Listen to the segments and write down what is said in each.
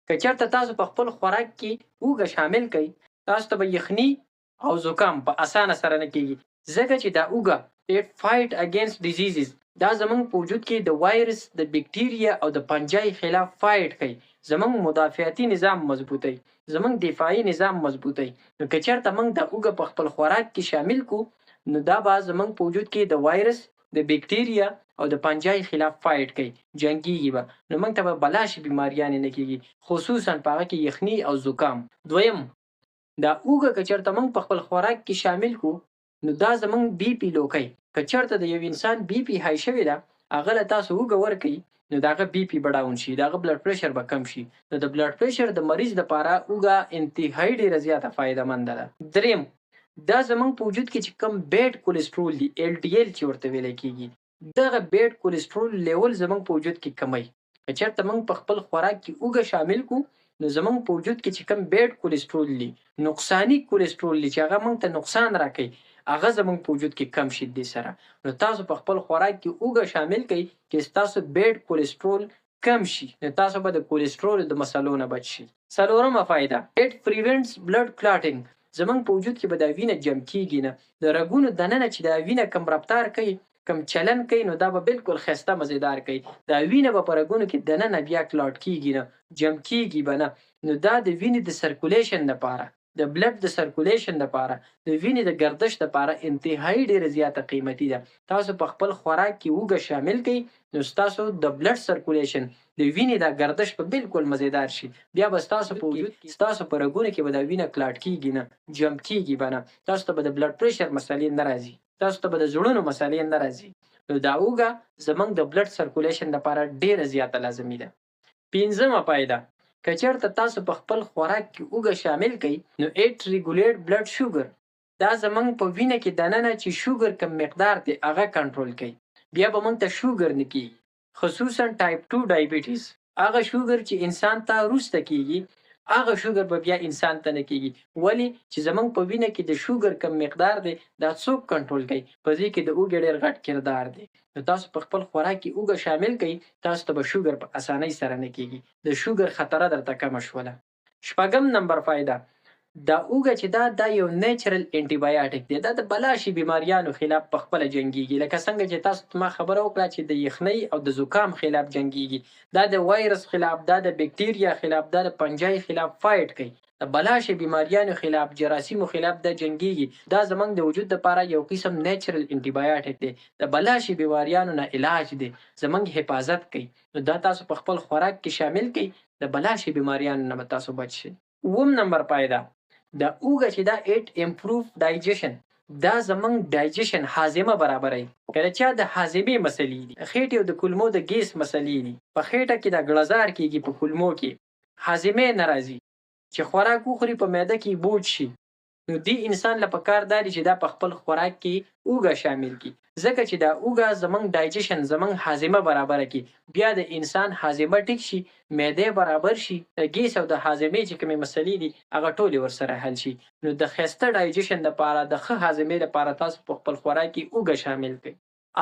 که چېرته تاسو په خپل خوراک کې اوږه شامل کړئ، تاسو ته به یخني او زکام په اسانه سره نه کېږي، ځکه چې دا اوږه it fight against diseases دا زمونږ په وجود کې د وایرس، د بکټیریا او د پنجای خلاف فایټ کوي، زمونږ مدافعتي نظام مضبوطوي، زمونږ دفاعي نظام مضبوطوي. نو که چېرته موږ دا اوږه په خپل خوراک کې شامل کړو، نو دا به زمونږ په وجود کې د وایرس، د بکټیریا او د پنجای خلاف فایټ کوي، جنګیږي به، نو موږ ته به بلا شي بیماریانې نه کېږي، خصوصا په هغه کې یخني او زکام. دویم، دا اوږه که چېرته موږ په خپل خوراک کې شامل کړو، نو دا زمونږ بي پي لو کوي. که چېرته د یو انسان بي پي های شوې ده، هغه له تاسو اوږه ورکوي، نو د هغه بي پي به ډاون شي، د هغه بلډ پریشر به کم شي. نو د بلډ پریشر د مریض لپاره اوږه انتهایي ډېره زیاته فایده منده ده. دریم، دا زمونږ په وجود کې چې کوم بیډ کولیسټرول دي، LDL چې ورته ویلی کېږي، دغه بیډ کولیسټرول لیول زمونږ په وجود کې کمی. که چېرته موږ په خپل خوراک کې اوږه شامل کړو، نو زمونږ په وجود کې چې کوم بیډ کولیسټرول دي، نقصاني کولیسټرول دي چې هغه موږ ته نقصان راکوي، هغه زمونږ په وجود کې کم شي دې سره. نو تاسو په خپل خوراک کې اوږه شامل کړئ چې ستاسو بیډ کولیسټرول کم شي، نو تاسو به د کولیسټرول د مسلو نه بچ شي. څلورمه فایده، it prevents blood clotting زمونږ په وجود کې به دا وینه جمع کېږي نه، د رګونو دننه چې دا وینه کم رفتار کوي، کم چلن کوي، نو دا به بالکل ښایسته مزیدار کوي. دا وینه به په رګونو کې دننه بیا کلاټ کېږي نه، جمع کېږي به نه. نو دا د وینې د سرکولیشن لپاره، د بلډ د سرکولیشن لپاره، د وینې د گردش لپاره انتهایي ډېره زیاته قیمتي ده. تاسو په خپل خوراک کې اوږه شامل کړئ، نو ستاسو د بلډ سرکولیشن، د وینې دا گردش به بالکل مزیدار شي. بیا به ستاسو په وجود کې، ستاسو په رګونو کې به دا وینه کلاټ کېږي نه، جمع کېږي به نه. تاسو ته به د بلډ پریشر مسلې نه راځي، تاسو ته به د زړونو مسلې نه راځي. نو دا اوږه زمونږ د بلډ سرکولیشن لپاره ډېره زیاته لازمي ده. پنځمه فایده، که چېرته تاسو په خپل خوراک کې اوږه شامل کړئ، نو it regulate blood sugar دا زمونږ په وینه کې دننه چې شوګر کم مقدار دی هغه کنټرول کوي. بیا به موږ ته شوګر نه کېږي، خصوصا ټایپ 2 ډایبټیز. هغه شوګر چې انسان ته وروسته کېږي، هغه شوګر به بیا انسان ته نه کېږي. ولې؟ چې زمونږ په وینه کې د شوګر کم مقدار دی، دا څوک کنټرول کوي؟ په دې کې د اوږې ډېر غټ کردار دی. نو تاسو په خپل خوراک کې اوږه شامل کړئ، تاسو ته به شوګر په اسانۍ سره نه کېږي، د شوګر خطره درته کمه شوله. شپږم نمبر فایده، دا اوږه چې دا یو نیچرل انټي بایوټیک دی، دا د بلا شي بیماریانو خلاف په خپله جنګیږي. لکه څنګه چې تاسو ما خبره وکړه چې د یخنۍ او د زکام خلاف جنګیږي، دا د وایرس خلاف، دا د بکټیریا خلاف، دا د پنجای خلاف فایټ کوي، د بلا شي بیماریانو خلاف، جراثیمو خلاف دا جنګیږي. دا زمونږ د وجود لپاره یو قسم نیچرل انټي بایوټیک دی، د بلا شي بیماریانو نه علاج دی، زمونږ حفاظت کوي. نو دا تاسو په خپل خوراک کې شامل کړئ، د بلا شي بیماریانو نه به تاسو بچ شئ. اووم نمبر فایده، دا اوږه چې دا it improve digestion دا زمونږ ډایجیشن، هاضمه برابروي. کله چا د هاضمې مسلې دي، خېټې او د کولمو د ګیس مسلې دي، په خېټه کې دا ګړزار کېږي، په کولمو کې هاضمې نه راځي، چې خوراک وخوري په معده کې بوج شي، نو دې انسان له پکار دا دی چې دا په خپل خوراک کې اوږه شامل کړي، ځکه چې دا اوږه زمونږ ډایجیشن، زمونږ هاضمه برابره کړي. بیا د انسان هاضمه ټیک شي، معده برابر شي، د ګیس او د هاضمې چې کومې مسلې دي هغه ټولې ورسره حل شي. نو د ښایسته ډایجیشن لپاره، د ښه هاضمې لپاره تاسو په خپل خوراک کې اوږه شامل کړئ.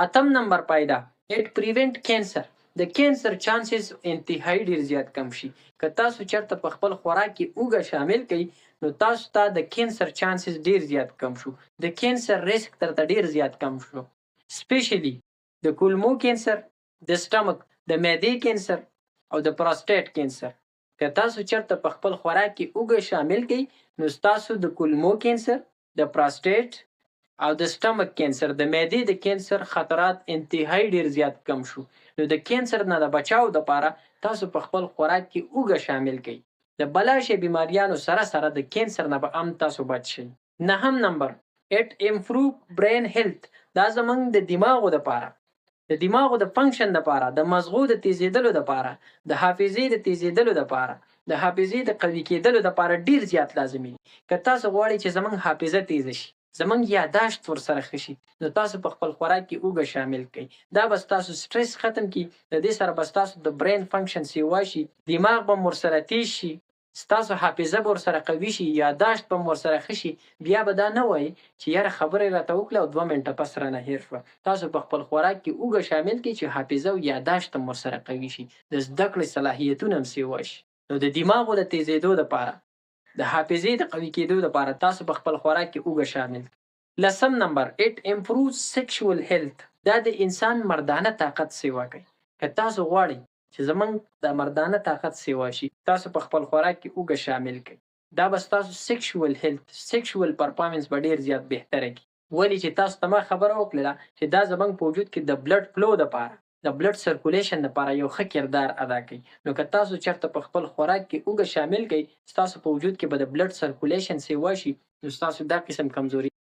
اتم نمبر فایده، it prevent cancer د کینسر چانسز انتهایی ډېر زیات کم شي. که تاسو چېرته په خپل خوراک کې اوږه شامل کړئ، نو تاسو ته د کینسر چانسز ډېر زیات کم شو، د کینسر ریسک درته ډېر زیات کم شو، سپیشلی د کولمو کینسر، د سټمک، د معدې کینسر او د پروسټیټ کینسر. که تاسو چېرته په خپل خوراک کې اوږه شامل کړئ، نو ستاسو د کولمو کینسر، د پروسټیټ او د سټمک کینسر، د معدې د کینسر خطرات انتهایی ډېر زیات کم شو. نو د کینسر نه د بچاو لپاره تاسو په خپل خوراک کې اوږه شامل کړئ، د بلا شي بیماریانو سره سره د کینسر نه به هم تاسو بچ شئ. نهم نمبر، it improve brain health دا زمونږ د دماغو لپاره، د دماغو د فنکشن لپاره، د مغزو د تیزېدلو لپاره، د حافظې د تیزېدلو لپاره، د حافظې د قوي کېدلو لپاره ډېر زیات لازمي دي. که تاسو غواړئ چې زمونږ حافظه تیزه شي، زمونږ یاداشت ورسره ښه شي، نو تاسو په خپل خوراک کې اوږه شامل کړئ. دا به ستاسو سټرس ختم کړي، د دې سره به ستاسو د برین فنکشن سیوا شي، دماغ به هم ورسره تیز شي، ستاسو حافظه به ورسره قوي شي، یاداشت به هم ورسره ښه شي. بیا به دا نه وایي چې یاره خبره یې راته وکړه او 2 منټه پس رانه هېر شوه. تاسو په خپل خوراک کې اوږه شامل کړئ چې حافظه او یاداشت هم ورسره قوي شي، د زده کړې صلاحیتونه هم سیوا شي. نو د دماغو د تیزېدو دپاره د حافظې د قوي کېدو دپاره تاسو په خپل خوراک کې اوږه شامل کړئ. 10 نمبر it improves sexual health. دا د انسان مردانه طاقت سیوا کوي. که تاسو غواړئ چې زمونږ د مردانه طاقت سیوا شي تاسو په خپل خوراک کې اوږه شامل کړئ. دا به ستاسو سیکشوال هیلث سیکشوال پرفارمنس به ډېر زیات بهتره کړي. ولې چې تاسو ته ما خبره وکړله چې دا زمونږ په وجود کې د بلډ فلو دپاره د بلډ سرکولیشن دپاره یو ښه کردار ادا کوي. نو که تاسو چېرته په خپل خوراک کې اوږه شامل کړئ ستاسو په وجود کې به د بلډ سرکولیشن سیوا شي نو ستاسو دا قسم کمزوري